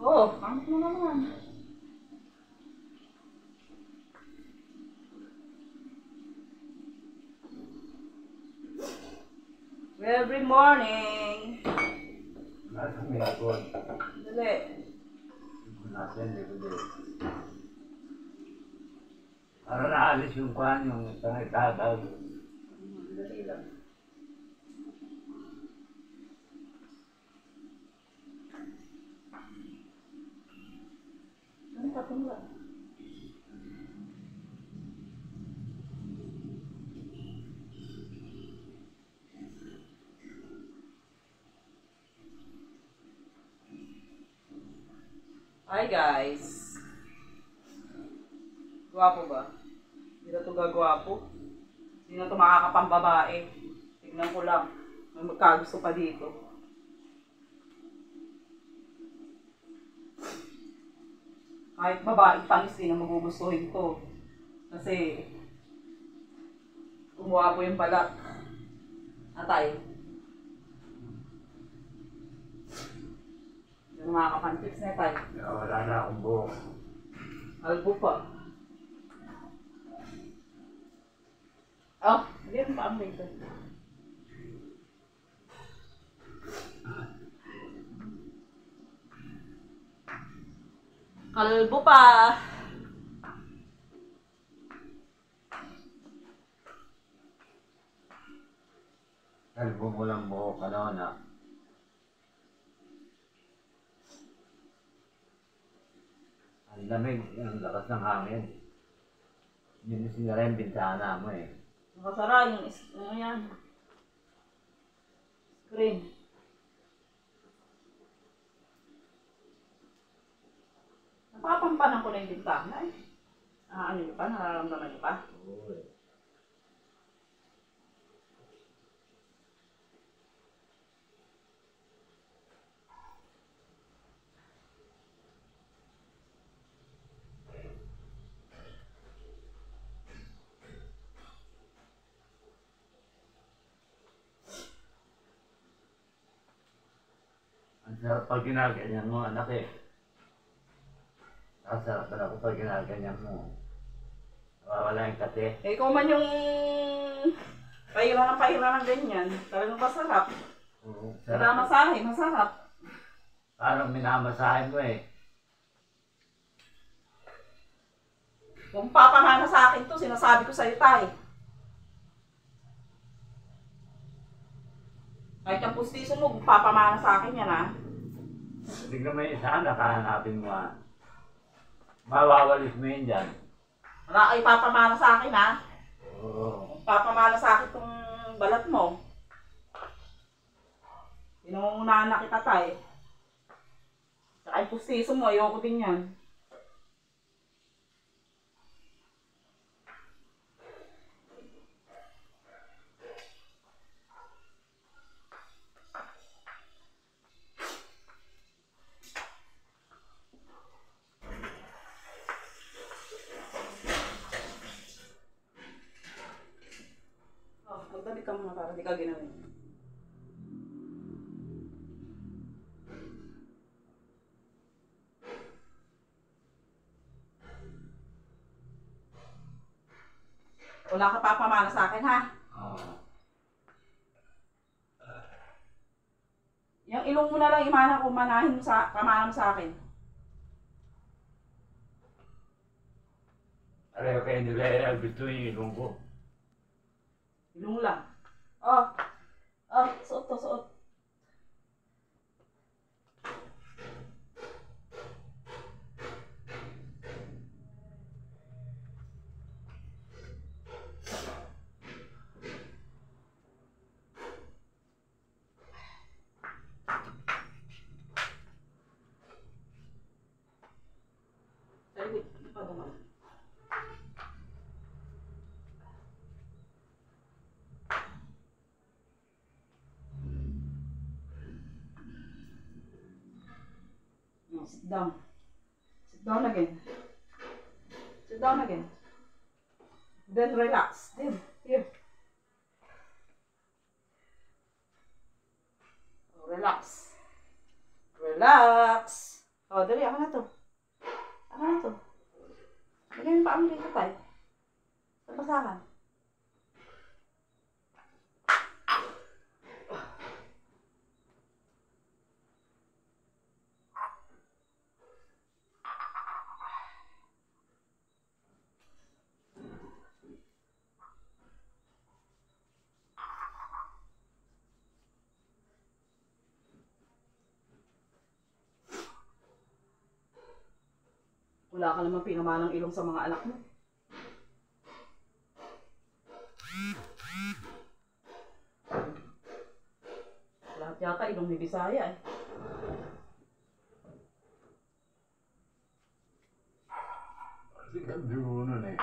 Oh, pangit mo naman. Every morning. Nasa may likod. Dali. Nasa yung likod eh. Para naalis yung kwan, yung tangitataw. Dali lang. Ano pa tumula? Hi guys. Gwapo ba? Hindi na ito gagwapo. Hindi na ito makakapambabae. Tignan ko lang. May magkagusto pa dito. Kahit babae panis din ang magugustuhin ko. Kasi gumwapo yung balat. Atay. Yung mga kapantips na tayo. Wala na akong buhok. Albo pa. Oh, hindi pa ang ito. Kalbo pa. Kalbo mo lang buhok, ano na. Ang lamig, ang lakas ng hangin. Yun yung sinara yung bintana mo eh. Nakasara yung ano yan. Screen. Napapampanan ko na yung bintana eh. Ah, ano nyo pa? Nararamdaman nyo pa? Oo eh. Ang sarap pag ginaganyan mo, anak eh. Ang sarap pala pag ginaganyan mo. Nawawala yung kate. Eh, kung man yung pahira ng ganyan, talagang masarap. Oo, Wala masahe, masarap. Parang minamasahin mo eh. Kung papamana sa akin to, sinasabi ko sa'yo tayo. Kahit ang pustiso mo, kung papamana sa akin yan ha. Tignan mo yung isa, nakahanapin mo ha. Mawawalis mo yun dyan. Wala kayo papamana sa akin ha. Oo. Kung papamana sa akin tong balat mo, pinungunahan na kita tayo. Saka yung pustiso mo, ayoko din yan. Oh, magdali ka muna para di ka ginawin. Wala ka papamana sa akin ha. Oo. Yung ilong mo na lang imana kung manahin mo sa, pamana mo sa akin. Pareho kayo nila gusto yung ilong ko. Ilong lang. Oh. Oh, suot to, suot. Ay, wait. Pa naman. No, sit down. Sit down again. Sit down again. Then relax. Then, here. Oh, relax. Relax. O, dali, ako na to. Ako na to. Lagyan mo pa ang dito tayo. Sa basahan. Wala ka naman pinamanang ilong sa mga anak mo. Lahat yata ilong ni Bisaya eh. Sikat dugo nun eh.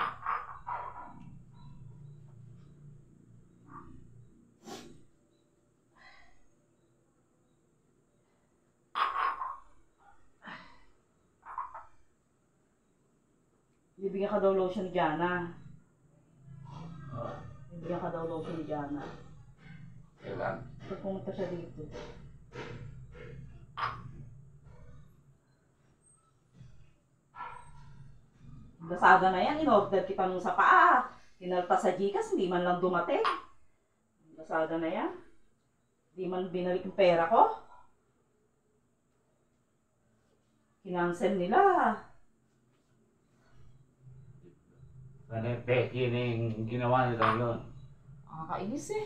Bibigyan ka daw lotion ni Jana. Bibigyan ka daw lotion ni Jana. Kailan? Pag pumunta siya dito. Lasada na yan, in-order kita nung sa paa. Tinalta sa Gcash, hindi man lang dumating. Lasada na yan. Hindi man binalik yung pera ko. Kinancel nila. Ano yung peki na yung ginawa nila yun? Nakakainis eh.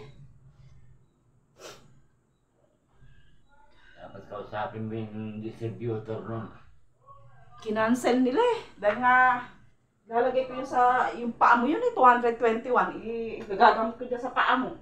Dapat kausapin mo yung distributor nun. Kinancel nila eh. Dahil nga, lalagay ko yun sa, yung paa mo yun eh, 221. Igagamit ko dyan sa paa mo.